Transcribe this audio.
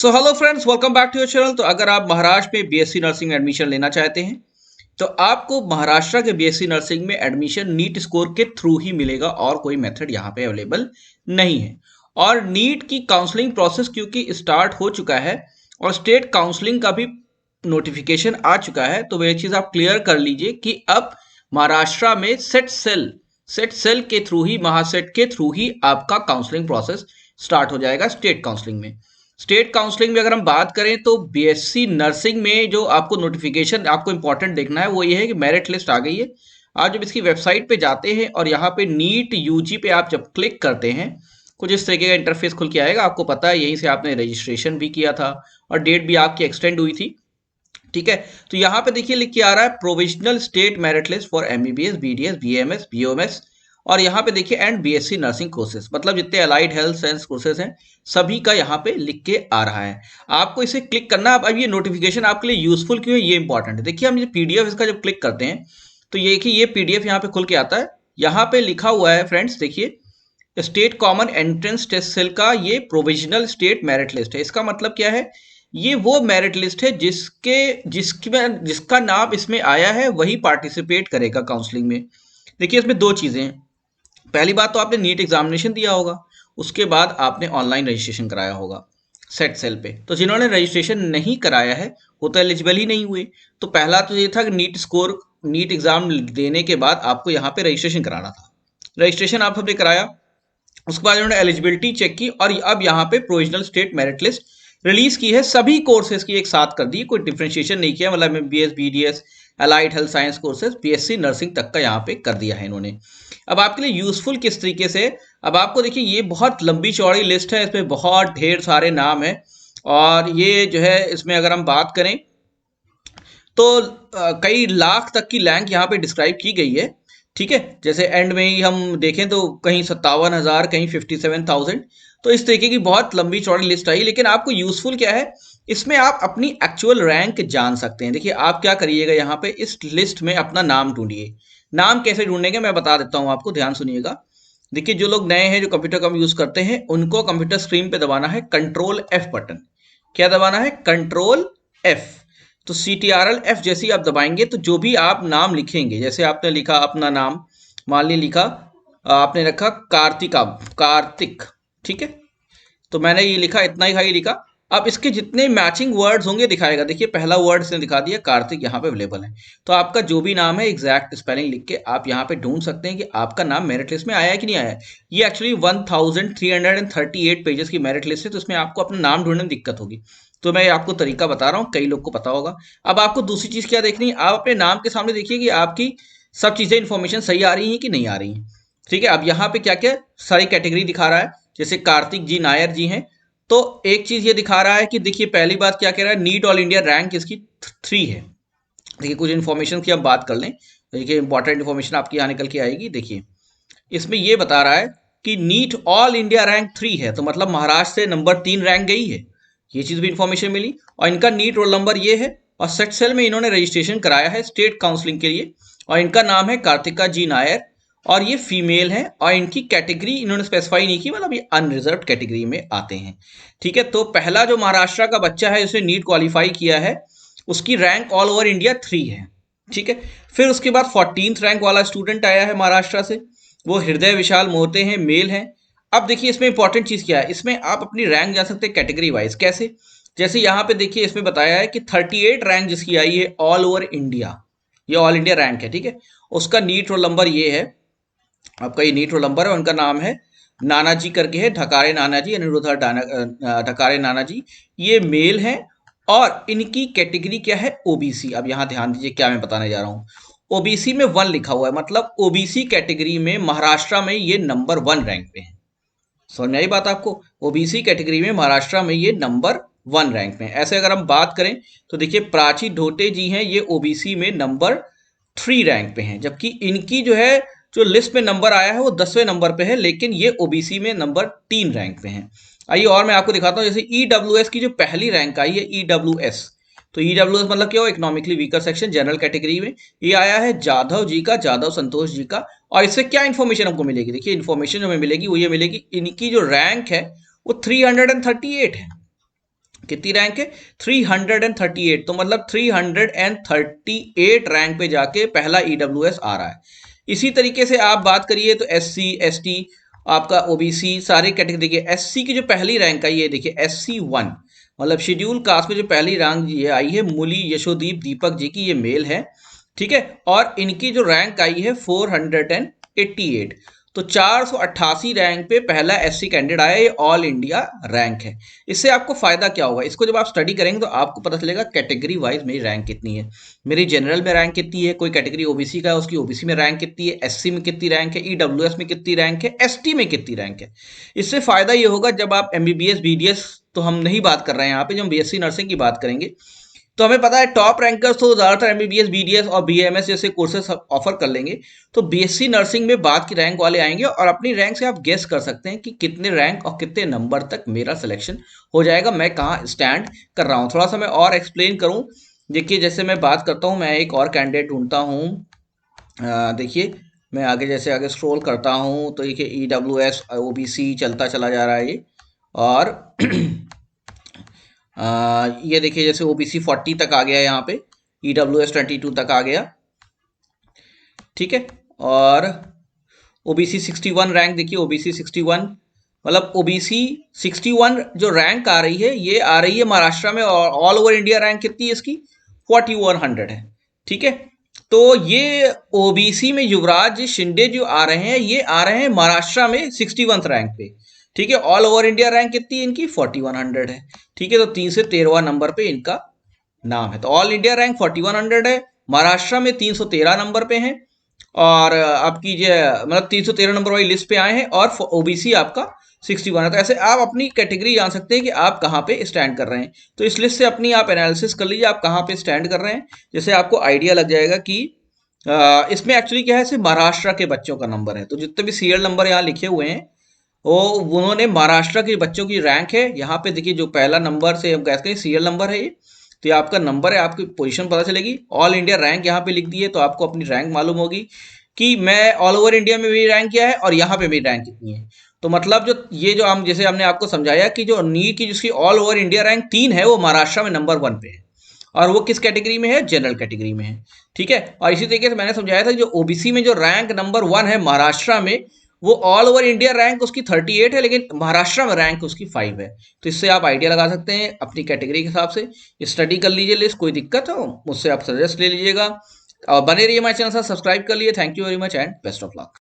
So hello friends, welcome back to your channel. तो अगर आप महाराष्ट्र में बीएससी नर्सिंग में एडमिशन लेना चाहते हैं तो आपको महाराष्ट्र के बीएससी नर्सिंग में एडमिशन नीट स्कोर के थ्रू ही मिलेगा और कोई मेथड यहाँ पे अवेलेबल नहीं है। और नीट की काउंसलिंग प्रोसेस क्योंकि स्टार्ट हो चुका है और स्टेट काउंसलिंग का भी नोटिफिकेशन आ चुका है, तो वह चीज़ आप क्लियर कर लीजिए कि अब महाराष्ट्र में सेट सेल के थ्रू ही, महासेट के थ्रू ही आपका काउंसलिंग प्रोसेस स्टार्ट हो जाएगा। स्टेट काउंसलिंग में अगर हम बात करें तो बीएससी नर्सिंग में जो आपको नोटिफिकेशन आपको इंपॉर्टेंट देखना है वो ये है कि मेरिट लिस्ट आ गई है। आप जब इसकी वेबसाइट पे जाते हैं और यहाँ पे नीट यूजी पे आप जब क्लिक करते हैं, कुछ इस तरीके का इंटरफेस खुल के आएगा। आपको पता है यहीं से आपने रजिस्ट्रेशन भी किया था और डेट भी आपकी एक्सटेंड हुई थी, ठीक है। तो यहाँ पे देखिए लिख के आ रहा है provisional state merit list for MBBS, BDS, BMS, BOMS और यहाँ पे देखिए एंड बीएससी नर्सिंग कोर्सेज, मतलब जितने अलाइड हेल्थ साइंस कोर्सेज हैं सभी का यहाँ पे लिख के आ रहा है। आपको इसे क्लिक करना है। अब ये नोटिफिकेशन आपके लिए यूजफुल क्यों है ये इंपॉर्टेंट है। देखिए हम ये पीडीएफ इसका जब क्लिक करते हैं तो ये कि ये पीडीएफ यहाँ पे खुल के आता है। यहाँ पे लिखा हुआ है फ्रेंड्स, देखिए state common entrance test cell का ये प्रोविजनल स्टेट मेरिट लिस्ट है। इसका मतलब क्या है, ये वो मेरिट लिस्ट है जिसका नाम इसमें आया है वही पार्टिसिपेट करेगा काउंसलिंग में। देखिए इसमें दो चीजें हैं। पहली बात तो आपने नीट एग्जामिनेशन दिया होगा, उसके बाद आपने ऑनलाइन रजिस्ट्रेशन कराया होगा सेट सेल पे। तो जिन्होंने रजिस्ट्रेशन नहीं कराया है वो तो एलिजिबल ही नहीं हुए। तो पहला तो ये था कि नीट एग्जाम देने के बाद आपको यहाँ पे रजिस्ट्रेशन कराना था। रजिस्ट्रेशन आप सबने कराया, उसके बाद उन्होंने एलिजिबिलिटी चेक की और अब यहाँ पे provisional state merit list release की है। सभी कोर्सेज की एक साथ कर दी, कोई डिफ्रेंशिएशन नहीं किया, मतलब MBBS, BDS, allied health science courses, BSc nursing तक का यहाँ पे कर दिया है इन्होंने। अब आपके लिए यूजफुल किस तरीके से, अब आपको देखिए ये बहुत लंबी चौड़ी लिस्ट है, इसमें बहुत ढेर सारे नाम है और ये जो है इसमें अगर हम बात करें तो कई लाख तक की रैंक यहाँ पे डिस्क्राइब की गई है, ठीक है। जैसे एंड में ही हम देखें तो कहीं 57,000, कहीं 57,000। तो इस तरीके की बहुत लंबी चौड़ी लिस्ट आई, लेकिन आपको यूजफुल क्या है, इसमें आप अपनी एक्चुअल रैंक जान सकते हैं। देखिए आप क्या करिएगा, यहाँ पे इस लिस्ट में अपना नाम ढूंढिए। नाम कैसे ढूंढने का मैं बता देता हूँ आपको, ध्यान सुनिएगा। देखिए जो लोग नए हैं, जो कंप्यूटर कम यूज करते हैं, उनको कंप्यूटर स्क्रीन पे दबाना है कंट्रोल एफ बटन। क्या दबाना है? Control F. तो CTRL F जैसे ही आप दबाएंगे तो जो भी आप नाम लिखेंगे, जैसे आपने लिखा अपना नाम, मान ली लिखा आपने रखा कार्तिक, ठीक है। तो मैंने ये लिखा, इतना ही लिखा। अब इसके जितने मैचिंग वर्ड्स होंगे दिखाएगा। देखिए पहला वर्ड इसने दिखा दिया कार्तिक, यहाँ पे अवेलेबल है। तो आपका जो भी नाम है एग्जैक्ट स्पेलिंग लिख के आप यहाँ पे ढूंढ सकते हैं कि आपका नाम मेरिट लिस्ट में आया है कि नहीं आया है। ये एक्चुअली 1338 पेजेस की मेरिट लिस्ट है, तो इसमें आपको अपना नाम ढूंढने में दिक्कत होगी। तो मैं आपको तरीका बता रहा हूँ, कई लोग को पता होगा। अब आपको दूसरी चीज क्या देखनी है, आप अपने नाम के सामने देखिए कि आपकी सब चीजें इंफॉर्मेशन सही आ रही है कि नहीं आ रही है, ठीक है। अब यहाँ पे क्या क्या सारी कैटेगरी दिखा रहा है, जैसे कार्तिक जी नायर जी हैं। तो एक चीज ये दिखा रहा है कि देखिए पहली बात क्या कह रहा है, नीट ऑल इंडिया रैंक इसकी 3 है। देखिए कुछ इन्फॉर्मेशन की हम बात कर लें, देखिए इंपॉर्टेंट इन्फॉर्मेशन आपकी यहाँ निकल के आएगी। देखिए इसमें ये बता रहा है कि नीट ऑल इंडिया रैंक 3 है, तो मतलब महाराष्ट्र से नंबर 3 रैंक गई है। ये चीज भी इंफॉर्मेशन मिली। और इनका नीट रोल नंबर ये है और सेट सेल में इन्होंने रजिस्ट्रेशन कराया है स्टेट काउंसलिंग के लिए और इनका नाम है कार्तिका जी नायर और ये फीमेल है और इनकी कैटेगरी इन्होंने स्पेसिफाई नहीं की, मतलब ये अनरिजर्व कैटेगरी में आते हैं, ठीक है। तो पहला जो महाराष्ट्र का बच्चा है जिसने नीट क्वालिफाई किया है उसकी रैंक ऑल ओवर इंडिया 3 है, ठीक है। फिर उसके बाद 14th रैंक वाला स्टूडेंट आया है महाराष्ट्र से, वो हृदय विशाल मोहते हैं, मेल हैं। अब देखिए इसमें इंपॉर्टेंट चीज क्या है, इसमें आप अपनी रैंक जान सकते हैं कैटेगरी वाइज। कैसे? जैसे यहाँ पे देखिए इसमें बताया है कि 38 रैंक जिसकी आई है ऑल ओवर इंडिया, ये ऑल इंडिया रैंक है, ठीक है। उसका नीट रोल नंबर ये है, आपका ये नीट रोल नंबर है। उनका नाम है नाना जी करके है, ढकारे नाना जी, अनिरुद्ध ढकारे नाना जी। ये मेल हैं और इनकी कैटेगरी क्या है? ओबीसी। अब यहाँ ध्यान दीजिए क्या मैं बताने जा रहा हूँ। ओबीसी में 1 लिखा हुआ है, मतलब ओबीसी कैटेगरी में महाराष्ट्र में ये नंबर 1 रैंक पे है। समझ में आई बात आपको? ओबीसी कैटेगरी में महाराष्ट्र में ये नंबर 1 रैंक पे है। ऐसे अगर हम बात करें तो देखिए प्राची ढोटे जी हैं, ये ओबीसी में नंबर 3 रैंक पे हैं, जबकि इनकी जो है जो लिस्ट में नंबर आया है वो 10वें नंबर पे है, लेकिन ये ओबीसी में नंबर 3 रैंक पे हैं। आइए और मैं आपको दिखाता हूँ। जैसे ईडब्ल्यूएस की जो पहली रैंक आई है ईडब्ल्यूएस, तो ईडब्ल्यूएस मतलब क्या हो, economically weaker section, general category में ये आया है जाधव जी का, जाधव संतोष जी का। और इससे क्या इन्फॉर्मेशन हमको मिलेगी? देखिए इन्फॉर्मेशन जो हमें मिलेगी वो ये मिलेगी, इनकी जो रैंक है वो 338 है, कितनी रैंक है? 338। तो मतलब 338 रैंक पे जाके पहला ईडब्ल्यूएस आ रहा है। इसी तरीके से आप बात करिए तो एससी, एसटी, आपका ओबीसी, सारे कैटेगरी। देखिए एससी की जो पहली रैंक आई है, देखिए SC1, मतलब शेड्यूल कास्ट में जो पहली रैंक ये आई है, मूली यशोदीप दीपक जी की, ये मेल है, ठीक है। और इनकी जो रैंक आई है 488। तो 488 रैंक पे पहला एससी कैंडिडेट आया, ये ऑल इंडिया रैंक है। इससे आपको फायदा क्या होगा? इसको जब आप स्टडी करेंगे तो आपको पता चलेगा कैटेगरी वाइज मेरी रैंक कितनी है, मेरी जनरल में रैंक कितनी है, कोई कैटेगरी ओबीसी का है उसकी ओबीसी में रैंक कितनी है, एससी में कितनी रैंक है, ईडब्ल्यूएस में कितनी रैंक है, एसटी में कितनी रैंक है। इससे फायदा ये होगा जब आप एमबीबीएस, बीडीएस तो हम नहीं बात कर रहे हैं यहाँ पे, जब हम बीएससी नर्सिंग की बात करेंगे तो हमें पता है टॉप रैंकर्स तो ज़्यादातर एमबीबीएस, बीडीएस और बीएमएस जैसे कोर्सेस ऑफर कर लेंगे। तो बीएससी नर्सिंग में बाद की रैंक वाले आएंगे और अपनी रैंक से आप गेस कर सकते हैं कि कितने रैंक और कितने नंबर तक मेरा सिलेक्शन हो जाएगा, मैं कहाँ स्टैंड कर रहा हूँ। थोड़ा सा मैं और एक्सप्लेन करूँ, देखिए जैसे मैं बात करता हूँ, मैं एक और कैंडिडेट ढूंढता हूँ। देखिए मैं आगे जैसे आगे स्क्रॉल करता हूँ तो देखिए ईडब्ल्यूएस ओबीसी चलता चला जा रहा है ये। और ये देखिए जैसे ओबीसी 40 तक आ गया यहाँ पे, ईडब्ल्यूएस 22 तक आ गया, ठीक है। और ओबीसी 61 रैंक, देखिए ओबीसी 61, मतलब ओबीसी 61 जो रैंक आ रही है ये आ रही है महाराष्ट्र में, और ऑल ओवर इंडिया रैंक कितनी है इसकी? 4100 है, ठीक है। तो ये ओबीसी में युवराज शिंदे जो आ रहे हैं, ये आ रहे हैं महाराष्ट्र में 61 रैंक पे, ठीक है। ऑल ओवर इंडिया रैंक कितनी है इनकी? 4100 है, ठीक है। तो 3 से 13वां नंबर पे इनका नाम है। तो ऑल इंडिया रैंक 4100 है, महाराष्ट्र में 313 नंबर पे है, और आप कीजिए मतलब 313 नंबर वाली लिस्ट पे आए हैं, और ओबीसी आपका 61 है। तो ऐसे आप अपनी कैटेगरी जान सकते हैं कि आप कहाँ पे स्टैंड कर रहे हैं। तो इस लिस्ट से अपनी आप एनालिसिस कर लीजिए आप कहाँ पे स्टैंड कर रहे हैं, जैसे आपको आइडिया लग जाएगा कि इसमें एक्चुअली क्या है, सिर्फ महाराष्ट्र के बच्चों का नंबर है। तो जितने भी सीरियल नंबर यहाँ लिखे हुए हैं वो उन्होंने महाराष्ट्र के बच्चों की रैंक है। यहाँ पे देखिए जो पहला नंबर से हम कहते हैं सीरियल नंबर है ये, तो ये आपका नंबर है, आपकी पोजीशन पता चलेगी। ऑल इंडिया रैंक यहाँ पे लिख दी है तो आपको अपनी रैंक मालूम होगी कि मैं ऑल ओवर इंडिया में मेरी रैंक क्या है और यहाँ पे मेरी रैंक कितनी है। तो मतलब जो ये जो हम जैसे हमने आपको समझाया कि जो नीट की जिसकी ऑल ओवर इंडिया रैंक 3 है वो महाराष्ट्र में नंबर 1 पे है, और वो किस कैटेगरी में है? जनरल कैटेगरी में है, ठीक है। और इसी तरीके से मैंने समझाया था जो ओबीसी में जो रैंक नंबर 1 है महाराष्ट्र में, वो ऑल ओवर इंडिया रैंक उसकी 38 है, लेकिन महाराष्ट्र में रैंक उसकी 5 है। तो इससे आप आइडिया लगा सकते हैं अपनी कैटेगरी के हिसाब से। स्टडी कर लीजिए लिस्ट, कोई दिक्कत हो मुझसे आप सजेस्ट ले लीजिएगा, और बने रहिए हमारे चैनल से, सब्सक्राइब कर लिए। Thank you very much and best of luck.